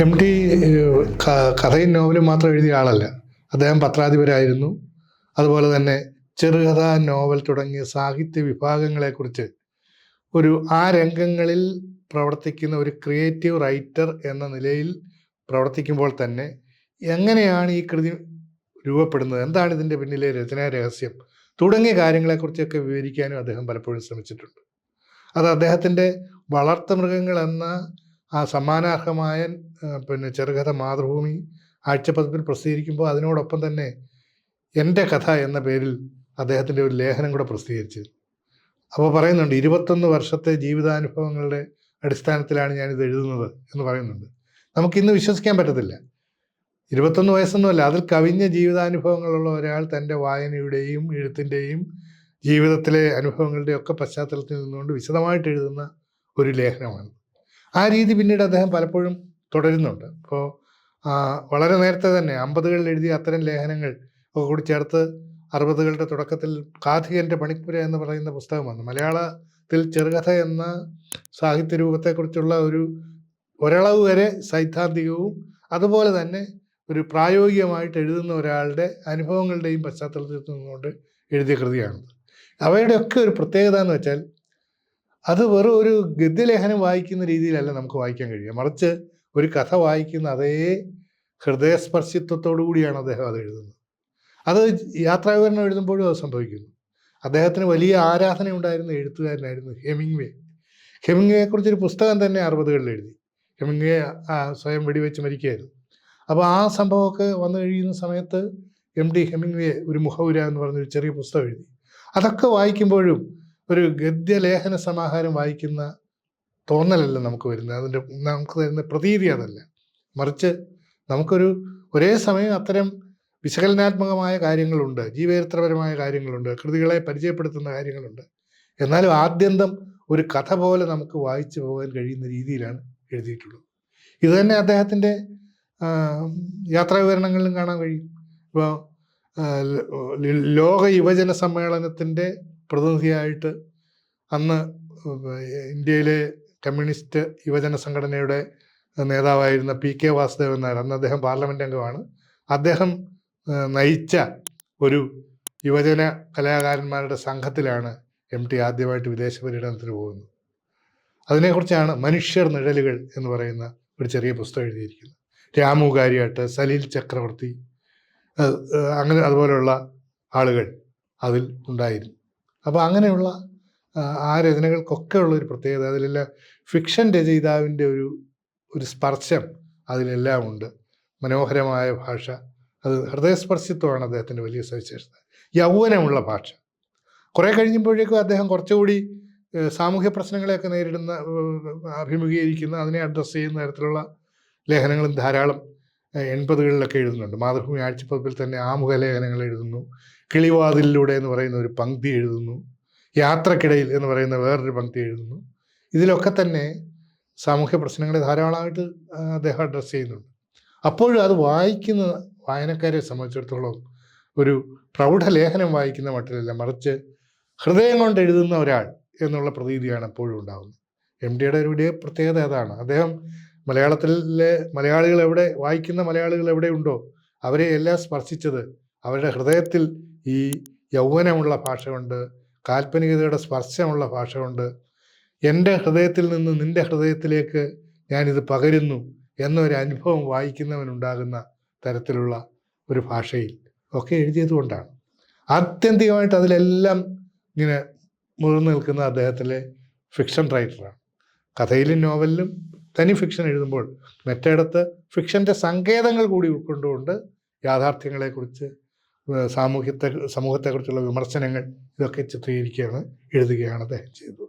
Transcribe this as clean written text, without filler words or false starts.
M T കഥയും നോവലും മാത്രം എഴുതിയ ആളല്ല. അദ്ദേഹം പത്രാധിപരായിരുന്നു. അതുപോലെ തന്നെ ചെറുകഥ, നോവൽ തുടങ്ങിയ സാഹിത്യ വിഭാഗങ്ങളെക്കുറിച്ച് ആ രംഗങ്ങളിൽ പ്രവർത്തിക്കുന്ന ഒരു ക്രിയേറ്റീവ് റൈറ്റർ എന്ന നിലയിൽ പ്രവർത്തിക്കുമ്പോൾ തന്നെ എങ്ങനെയാണ് ഈ കൃതി രൂപപ്പെടുന്നത്, എന്താണ് ഇതിൻ്റെ പിന്നിലെ രചനാ രഹസ്യം തുടങ്ങിയ കാര്യങ്ങളെക്കുറിച്ചൊക്കെ വിവരിക്കാനും അദ്ദേഹം പലപ്പോഴും ശ്രമിച്ചിട്ടുണ്ട്. അത് അദ്ദേഹത്തിൻ്റെ വളർത്തുമൃഗങ്ങൾ എന്ന ആ സമ്മാനാർഹമായ ചെറുകഥ മാതൃഭൂമി ആഴ്ചപ്പതിപ്പിൽ പ്രസിദ്ധീകരിക്കുമ്പോൾ അതിനോടൊപ്പം തന്നെ എൻ്റെ കഥ എന്ന പേരിൽ അദ്ദേഹത്തിൻ്റെ ഒരു ലേഖനം കൂടെ പ്രസിദ്ധീകരിച്ചു. അപ്പോൾ പറയുന്നുണ്ട്, 21 വർഷത്തെ ജീവിതാനുഭവങ്ങളുടെ അടിസ്ഥാനത്തിലാണ് ഞാനിത് എഴുതുന്നത് എന്ന് പറയുന്നുണ്ട്. നമുക്കിന്ന് വിശ്വസിക്കാൻ പറ്റത്തില്ല. 21 വയസ്സൊന്നുമല്ല, അതിൽ കവിഞ്ഞ ജീവിതാനുഭവങ്ങളുള്ള ഒരാൾ തൻ്റെ വായനയുടെയും എഴുത്തിൻ്റെയും ജീവിതത്തിലെ അനുഭവങ്ങളുടെയും ഒക്കെ പശ്ചാത്തലത്തിൽ നിന്നുകൊണ്ട് വിശദമായിട്ട് എഴുതുന്ന ഒരു ലേഖനമാണ്. ആ രീതി പിന്നീട് അദ്ദേഹം പലപ്പോഴും തുടരുന്നുണ്ട്. ഇപ്പോൾ വളരെ നേരത്തെ തന്നെ 50കളിൽ എഴുതിയ അത്തരം ലേഖനങ്ങൾ ഒക്കെ കൂടി ചേർത്ത് 60കളുടെ തുടക്കത്തിൽ കാഥികൻ്റെ പണിപ്പുര എന്ന് പറയുന്ന പുസ്തകം വന്നു. മലയാളത്തിൽ ചെറുകഥ എന്ന സാഹിത്യ രൂപത്തെക്കുറിച്ചുള്ള ഒരളവ് വരെ സൈദ്ധാന്തികവും അതുപോലെ തന്നെ ഒരു പ്രായോഗികമായിട്ട് എഴുതുന്ന ഒരാളുടെ അനുഭവങ്ങളുടെയും പശ്ചാത്തലത്തിൽ നിന്നുകൊണ്ട് എഴുതിയ കൃതിയാണത്. അവയുടെയൊക്കെ ഒരു പ്രത്യേകത എന്ന് വെച്ചാൽ അത് വെറും ഒരു ഗദ്യലേഖനം വായിക്കുന്ന രീതിയിലല്ല നമുക്ക് വായിക്കാൻ കഴിയുക. മറിച്ച് ഒരു കഥ വായിക്കുന്ന അതേ ഹൃദയസ്പർശിത്വത്തോടു കൂടിയാണ് അദ്ദേഹം അത് എഴുതുന്നത്. അത് യാത്രാവിവരണം എഴുതുമ്പോഴും അത് സംഭവിക്കുന്നു. അദ്ദേഹത്തിന് വലിയ ആരാധന ഉണ്ടായിരുന്ന എഴുത്തുകാരനായിരുന്നു ഹെമിംഗ്വേ. ഹെമിംഗ്വേയെക്കുറിച്ചൊരു പുസ്തകം തന്നെ 60കളിൽ എഴുതി. ഹെമിംഗ്വേ സ്വയം വെടിവെച്ച് മരിക്കുകയായിരുന്നു. അപ്പോൾ ആ സംഭവമൊക്കെ വന്നു കഴിയുന്ന സമയത്ത് എം ടി ഹെമിംഗ്വേ ഒരു മുഖവുര എന്ന് പറഞ്ഞൊരു ചെറിയ പുസ്തകം എഴുതി. അതൊക്കെ വായിക്കുമ്പോഴും ഒരു ഗദ്യലേഖന സമാഹാരം വായിക്കുന്ന തോന്നലല്ല നമുക്ക് വരുന്നത്. നമുക്ക് തരുന്ന പ്രതീതി അതല്ല. മറിച്ച് നമുക്കൊരു ഒരേ സമയം അത്തരം വിശകലനാത്മകമായ കാര്യങ്ങളുണ്ട്, ജീവചരിത്രപരമായ കാര്യങ്ങളുണ്ട്, കൃതികളെ പരിചയപ്പെടുത്തുന്ന കാര്യങ്ങളുണ്ട്. എന്നാലും ആദ്യന്തം ഒരു കഥ പോലെ നമുക്ക് വായിച്ചു പോകാൻ കഴിയുന്ന രീതിയിലാണ് എഴുതിയിട്ടുള്ളത്. ഇത് തന്നെ അദ്ദേഹത്തിൻ്റെ യാത്രാവിവരണങ്ങളിലും കാണാൻ കഴിയും. ഇപ്പോൾ ലോക യുവജന സമ്മേളനത്തിൻ്റെ പ്രതിനിധിയായിട്ട് അന്ന് ഇന്ത്യയിലെ കമ്മ്യൂണിസ്റ്റ് യുവജന സംഘടനയുടെ നേതാവായിരുന്ന PK വാസുദേവൻ നായർ, അന്ന് അദ്ദേഹം പാർലമെൻ്റ് അംഗമാണ്, അദ്ദേഹം നയിച്ച ഒരു യുവജന കലാകാരന്മാരുടെ സംഘത്തിലാണ് എം ടി ആദ്യമായിട്ട് വിദേശ പര്യടനത്തിന് പോകുന്നത്. അതിനെക്കുറിച്ചാണ് മനുഷ്യർ നിഴലുകൾ എന്ന് പറയുന്ന ഒരു ചെറിയ പുസ്തകം എഴുതിയിരിക്കുന്നത്. രാമു കാര്യാട്ട്, സലീൽ ചക്രവർത്തി, അങ്ങനെ അതുപോലെയുള്ള ആളുകൾ അതിൽ ഉണ്ടായിരുന്നു. അപ്പോൾ അങ്ങനെയുള്ള ആ രചനകൾക്കൊക്കെ ഉള്ളൊരു പ്രത്യേകത, അതിലെല്ലാം ഫിക്ഷൻ രചയിതാവിൻ്റെ ഒരു സ്പർശം അതിലെല്ലാം ഉണ്ട്. മനോഹരമായ ഭാഷ, അത് ഹൃദയസ്പർശിത്വമാണ് അദ്ദേഹത്തിൻ്റെ വലിയ സവിശേഷത. യൗവനമുള്ള ഭാഷ. കുറേ കഴിഞ്ഞപ്പോഴേക്കും അദ്ദേഹം കുറച്ചുകൂടി സാമൂഹ്യ പ്രശ്നങ്ങളെയൊക്കെ അഭിമുഖീകരിക്കുന്ന, അതിനെ അഡ്രസ്സ് ചെയ്യുന്ന തരത്തിലുള്ള ലേഖനങ്ങളും ധാരാളം 80കളിലൊക്കെ എഴുതുന്നുണ്ട്. മാതൃഭൂമി ആഴ്ചപ്പതിപ്പിൽ തന്നെ ആമുഖ ലേഖനങ്ങൾ എഴുതുന്നു. കിളിവാതിലിലൂടെ എന്ന് പറയുന്ന ഒരു പങ്ക്തി എഴുതുന്നു. യാത്രക്കിടയിൽ എന്ന് പറയുന്ന വേറൊരു പങ്ക്തി എഴുതുന്നു. ഇതിലൊക്കെ തന്നെ സാമൂഹ്യ പ്രശ്നങ്ങളെ ധാരാളമായിട്ട് അദ്ദേഹം അഡ്രസ്സ് ചെയ്യുന്നുണ്ട്. അപ്പോഴും അത് വായിക്കുന്ന വായനക്കാരെ സംബന്ധിച്ചിടത്തോളം ഒരു പ്രൗഢലേഖനം വായിക്കുന്ന മട്ടിലല്ല, മറിച്ച് ഹൃദയം കൊണ്ട് എഴുതുന്ന ഒരാൾ എന്നുള്ള പ്രതീതിയാണ് എപ്പോഴും ഉണ്ടാകുന്നത്. എം ടിയുടെ ഒരു വലിയ പ്രത്യേകത അതാണ്. അദ്ദേഹം മലയാളത്തിലെ വായിക്കുന്ന മലയാളികൾ എവിടെ ഉണ്ടോ അവരെ എല്ലാം സ്പർശിച്ചത് അവരുടെ ഹൃദയത്തിൽ ഈ യൗവനമുള്ള ഭാഷ കൊണ്ട്, കാൽപ്പനികതയുടെ സ്പർശമുള്ള ഭാഷ കൊണ്ട്, എൻ്റെ ഹൃദയത്തിൽ നിന്ന് നിൻ്റെ ഹൃദയത്തിലേക്ക് ഞാനിത് പകരുന്നു എന്നൊരു അനുഭവം വായിക്കുന്നവനുണ്ടാകുന്ന തരത്തിലുള്ള ഒരു ഭാഷയിൽ ഒക്കെ എഴുതിയത് കൊണ്ടാണ്. ആത്യന്തികമായിട്ട് അതിലെല്ലാം ഇങ്ങനെ മുതിർന്നു നിൽക്കുന്ന അദ്ദേഹത്തിലെ ഫിക്ഷൻ റൈറ്ററാണ്. കഥയിലും നോവലിലും തനി ഫിക്ഷൻ എഴുതുമ്പോൾ മറ്റിടത്ത് ഫിക്ഷൻ്റെ സങ്കേതങ്ങൾ കൂടി ഉൾക്കൊണ്ടുകൊണ്ട് യാഥാർത്ഥ്യങ്ങളെക്കുറിച്ച്, സമൂഹത്തെക്കുറിച്ചുള്ള വിമർശനങ്ങൾ ഇതൊക്കെ ചിത്രീകരിക്കുകയാണ്, എഴുതുകയാണ് അദ്ദേഹം ചെയ്തത്.